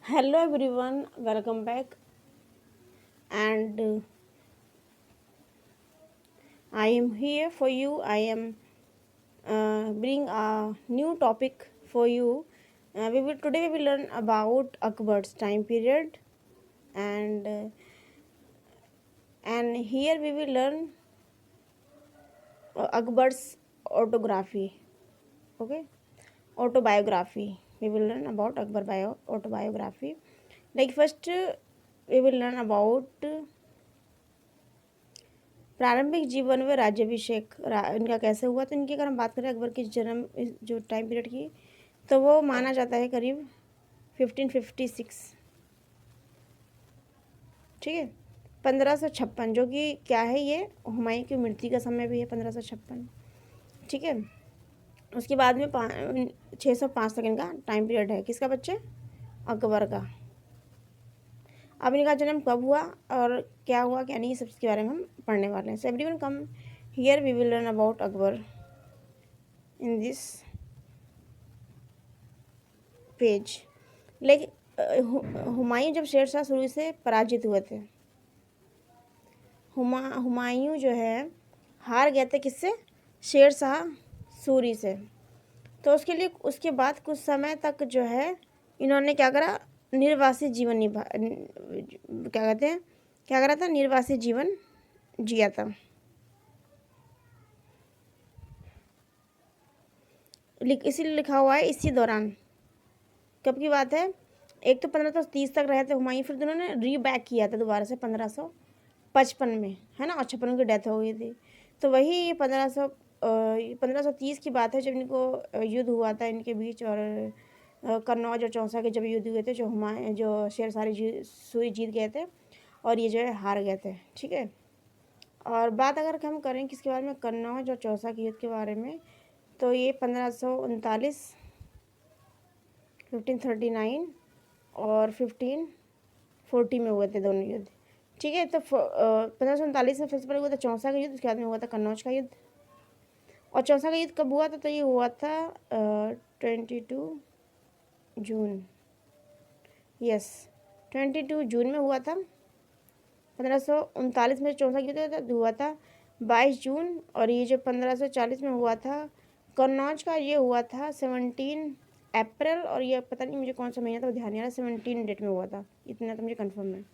Hello everyone, welcome back. And I am here for you. I am bring a new topic for you. We will learn about Akbar's time period, and uh, and here we will learn Akbar's autography. Okay, autobiography. We will learn about autobiography. Like first, we will learn about प्रारंभिक जीवन में राज्याभिषेक इनका कैसे हुआ। तो इनकी अगर हम बात करें अकबर के जन्म जो टाइम पीरियड की, तो वो माना जाता है करीब 1556। ठीक है, 1556, जो कि क्या है, ये हुमायूं की मृत्यु का समय भी है 1556। ठीक है, उसके बाद में 605 तक इनका टाइम पीरियड है। किसका बच्चे? अकबर का। अब इनका जन्म कब हुआ और क्या हुआ क्या नहीं, सब इसके बारे में हम पढ़ने वाले हैं। So everyone come here, we will learn about Akbar in this page. लेकिन हुमायूं जब शेरशाह सूरी से पराजित हुए थे, हुमायूं जो है हार गए थे। किससे? शेरशाह सूरी से। तो उसके लिए उसके बाद कुछ समय तक जो है इन्होंने क्या करा, निर्वासित जीवन क्या कहते हैं, क्या करा था, निर्वासित जीवन जिया था। इसीलिए लिखा हुआ है इसी दौरान। कब की बात है? एक तो 1530 तक रहे थे हुमायूं, फिर उन्होंने रीबैक किया था दोबारा से 1555 में, है ना, और 56 उनकी डेथ हो गई थी। तो वही 1530 की बात है, जब इनको युद्ध हुआ था इनके बीच, और कन्नौज और चौसा के जब युद्ध हुए थे, जो शेरशाह सूरी जीत गए थे और ये जो है हार गए थे। ठीक है, और बात अगर हम करें किसके बारे में, कन्नौज और चौसा के युद्ध के बारे में, तो ये 1539, 1539 और 1540 में हुए थे दोनों युद्ध। ठीक है, तो 1539 में सबसे पहले हुआ था चौसा का युद्ध, उसके बाद में हुआ था कन्नौज का युद्ध। और चौसा का युद्ध कब हुआ था? तो ये हुआ था 22 जून। यस, 22 जून में हुआ था। 1539 में चौसा का युद्ध हुआ था 22 जून, और ये जो 1540 में हुआ था कन्नौज का, ये हुआ था 17 अप्रैल, और ये पता नहीं मुझे कौन सा महीना था, वो ध्यान नहीं आ रहा, 17 डेट में हुआ था, इतना तो मुझे कन्फर्म है।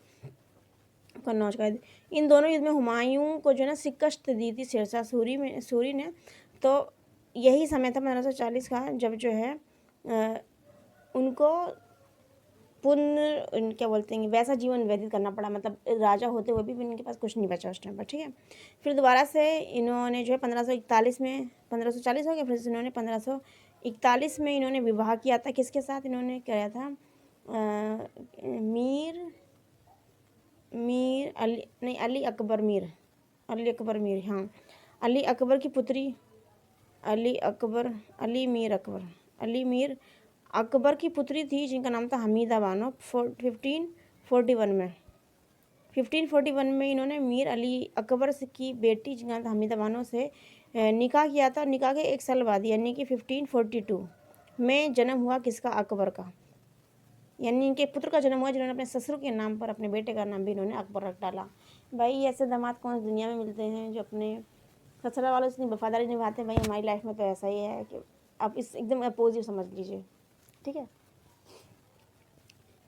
कन्नौज का युद्ध, इन दोनों युद्ध में हुमायूं को जो है ना शिकस्त दी थी शेरशाह सूरी ने। तो यही समय था 1540 का, जब जो है उनको क्या बोलते हैं, वैसा जीवन व्यतीत करना पड़ा, मतलब राजा होते हुए भी इनके पास कुछ नहीं बचा उस टाइम पर। ठीक है, फिर दोबारा से इन्होंने जो है 1541 में, 1540 हो गया, फिर इन्होंने 1541 में इन्होंने विवाह किया था। किसके साथ इन्होंने किया था? मीर अली, नहीं, अली अकबर मीर, हाँ, अली अकबर की पुत्री, अली मीर अकबर की पुत्री थी, जिनका नाम था हमीदा बानो। 1541 में इन्होंने मीर अली अकबर की बेटी, जिनका नाम था हमीदा बानो, से निकाह किया था। निकाह के 1 साल बाद, यानी कि 1542 में जन्म हुआ किसका? अकबर का। यानी इनके पुत्र का जन्म हुआ, जिन्होंने अपने ससुर के नाम पर अपने बेटे का नाम भी इन्होंने अकबर रख डाला। भाई, ऐसे दामाद कौन सी दुनिया में मिलते हैं जो अपने ससुराल वालों से इतनी वफादारी निभाते हैं। भाई, हमारी लाइफ में तो ऐसा ही है कि आप इस एकदम अपोजिट समझ लीजिए। ठीक है,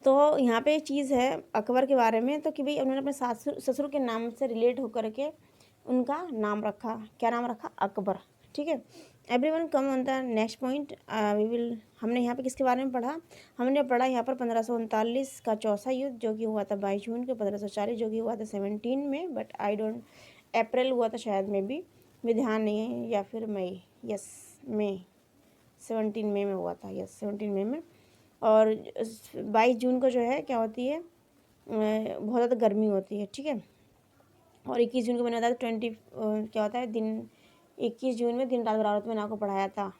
तो यहाँ पे एक चीज़ है अकबर के बारे में, तो कि भाई उन्होंने अपने ससुर के नाम से रिलेट होकर के उनका नाम रखा। क्या नाम रखा? अकबर। ठीक है, everyone come on the next point. We will, हमने यहाँ पे किसके बारे में पढ़ा? हमने पढ़ा यहाँ पर 1539 का चौसा युद्ध, जो कि हुआ था 22 जून को। 1540 जो कि हुआ था 17 में, बट आई डोंट, अप्रैल हुआ था शायद में भी, मुझे ध्यान नहीं है, या फिर मई, यस मई, 17 मई में हुआ था, यस 17 मई में। और 22 जून को जो है क्या होती है, बहुत ज़्यादा गर्मी होती है। ठीक है, और 21 जून को मैंने बताया क्या होता है दिन, 21 जून में दिन रात बराबर मैंने आपको पढ़ाया था।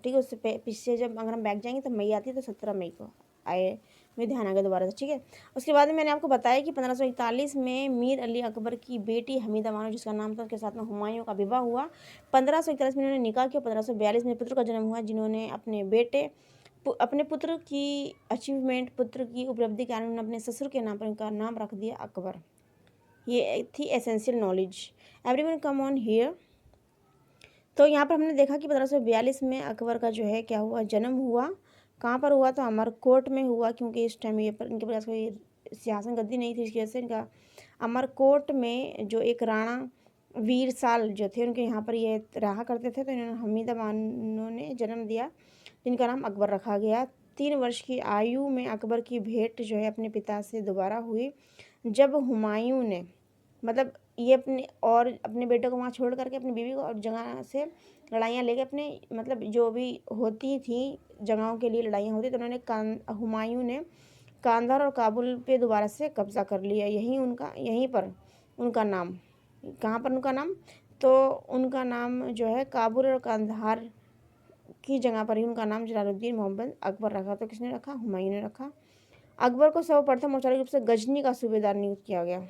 ठीक है, उससे पीछे जब अगर हम बैक जाएंगे तो मई आती है, तो 17 मई को आए, मुझे ध्यान आ गया दोबारा से। ठीक है, उसके बाद में मैंने आपको बताया कि 1541 में मीर अली अकबर की बेटी हमीदा बानो, जिसका नाम था, उसके साथ में हुमायूं का विवाह हुआ। 1541 में इन्होंने निकाह किया। 1542 में पुत्र का जन्म हुआ, जिन्होंने अपने बेटे अपने पुत्र की अचीवमेंट, पुत्र की उपलब्धि के कारण उन्होंने अपने ससुर के नाम पर उनका नाम रख दिया अकबर। ये थी essential knowledge. Everyone come on here. तो यहाँ पर हमने देखा कि 1542 में अकबर का जो है क्या हुआ, जन्म हुआ। कहाँ पर हुआ, तो अमरकोट में हुआ, क्योंकि इस टाइम ये पर इनके पास कोई सिंहासन गद्दी नहीं थी, इसकी वजह से इनका अमरकोट में जो एक राणा वीरसाल जो थे उनके यहाँ पर ये रहा करते थे, तो इन्होंने हमीदा बानो ने जन्म दिया, जिनका नाम अकबर रखा गया। 3 वर्ष की आयु में अकबर की भेंट जो है अपने पिता से दोबारा हुई, जब हुमायूं ने, मतलब ये अपने बेटे को वहाँ छोड़ करके अपनी बीवी को और जगह से लड़ाइयाँ लेके अपने, मतलब जो भी होती थी जगहों के लिए लड़ाइयाँ होती, तो उन्होंने हुमायूं ने कांधार और काबुल पे दोबारा से कब्जा कर लिया। यहीं पर उनका नाम, कहाँ पर उनका नाम, तो उनका नाम जो है काबुल और कांधार की जगह पर ही उनका नाम जलालुद्दीन मोहम्मद अकबर रखा। तो किसने रखा, हुमायूं ने रखा। अकबर को सर्वप्रथम औपचारिक रूप से गजनी का सूबेदार नियुक्त किया गया।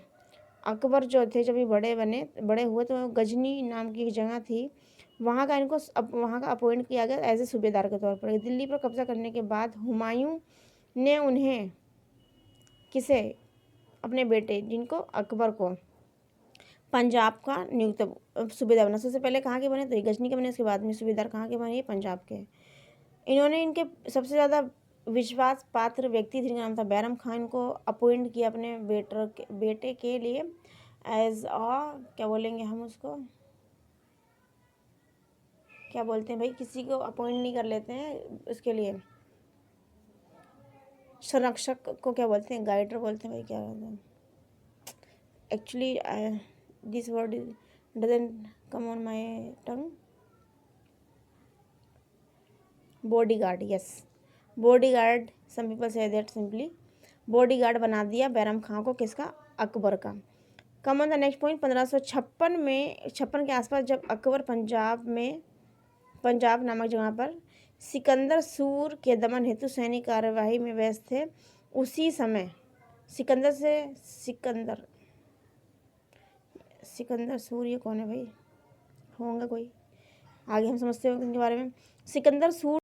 अकबर जो थे जब ये बड़े हुए तो गजनी नाम की एक जगह थी, वहाँ का अपॉइंट किया गया एज ए सूबेदार के तौर पर। दिल्ली पर कब्जा करने के बाद हुमायूं ने उन्हें किसे, अपने बेटे जिनको अकबर को पंजाब का नियुक्त सूबेदार बना। सबसे पहले कहाँ के बने, तो गजनी के बने, उसके बाद में सूबेदार कहाँ के बने, पंजाब के। इन्होंने इनके सबसे ज़्यादा विश्वास पात्र व्यक्ति थे, जिनका नाम था बैरम खान, को अपॉइंट किया अपने बेटे के लिए एज क्या बोलेंगे हम उसको, क्या बोलते हैं भाई, किसी को अपॉइंट नहीं कर लेते हैं उसके लिए, संरक्षक को क्या बोलते हैं, गाइडर बोलते हैं भाई, क्या बोलते हैं actually, this word doesn't come on my tongue. Bodyguard, yes, bodyguard, some people say that simply, bodyguard बना दिया बैरम खां को, किसका, अकबर का। Come on the next point, 1556 में 56 के आसपास जब अकबर पंजाब नामक जगह पर सिकंदर सूर के दमन हेतु सैनिक कार्यवाही में व्यस्त थे, उसी समय सिकंदर सूर ये कौन है भाई, होंगे कोई, आगे हम समझते हैं उनके बारे में। सिकंदर सूर